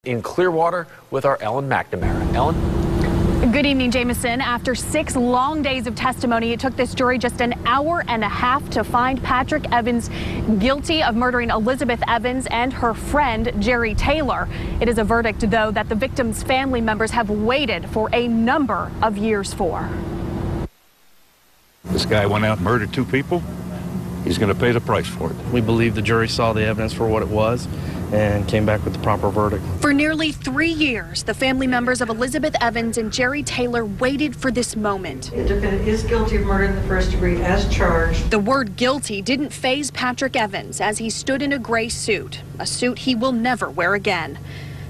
In Clearwater with our Ellen McNamara. Ellen? Good evening, Jameson. After 6 long days of testimony, it took this jury just an hour and a half to find Patrick Evans guilty of murdering Elizabeth Evans and her friend, Jerry Taylor. It is a verdict, though, that the victim's family members have waited for a number of years for. This guy went out and murdered 2 people. He's going to pay the price for it. We believe the jury saw the evidence for what it was and came back with the proper verdict. For nearly 3 years, the family members of Elizabeth Evans and Jerry Taylor waited for this moment. The defendant is guilty of murder in the first degree as charged. The word guilty didn't faze Patrick Evans as he stood in a gray suit, a suit he will never wear again.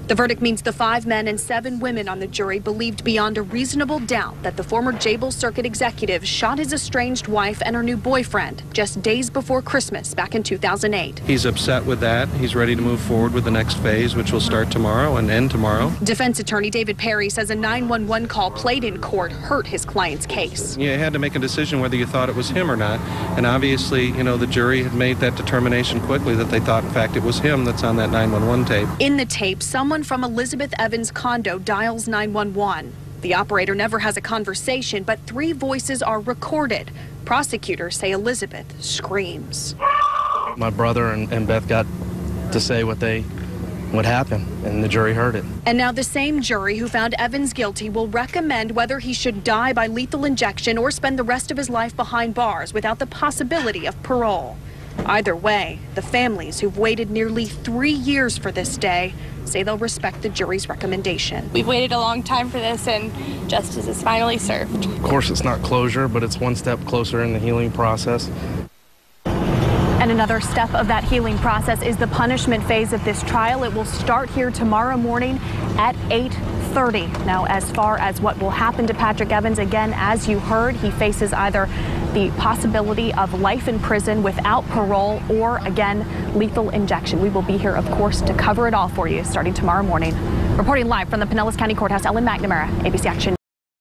The verdict means the 5 men and 7 women on the jury believed beyond a reasonable doubt that the former Jabil circuit executive shot his estranged wife and her new boyfriend just days before Christmas back in 2008. He's upset with that. He's ready to move forward with the next phase, which will start tomorrow and end tomorrow. Defense attorney David Perry says a 911 call played in court hurt his client's case. You had to make a decision whether you thought it was him or not. And obviously, you know, the jury had made that determination quickly that they thought, in fact, it was him that's on that 911 tape. In the tape, someone from Elizabeth Evans' condo dials 911. The operator never has a conversation, but 3 voices are recorded. Prosecutors say Elizabeth screams. My brother and Beth got to say what happened, and the jury heard it. And now the same jury who found Evans guilty will recommend whether he should die by lethal injection or spend the rest of his life behind bars without the possibility of parole. Either way, the families who've waited nearly 3 years for this day say they'll respect the jury's recommendation. We've waited a long time for this, and justice is finally served. Of course, it's not closure, but it's one step closer in the healing process. And another step of that healing process is the punishment phase of this trial. It will start here tomorrow morning at 8:30. Now, as far as what will happen to Patrick Evans, again, as you heard, he faces either the possibility of life in prison without parole or, again, lethal injection. We will be here, of course, to cover it all for you starting tomorrow morning. Reporting live from the Pinellas County Courthouse, Ellen McNamara, ABC Action News.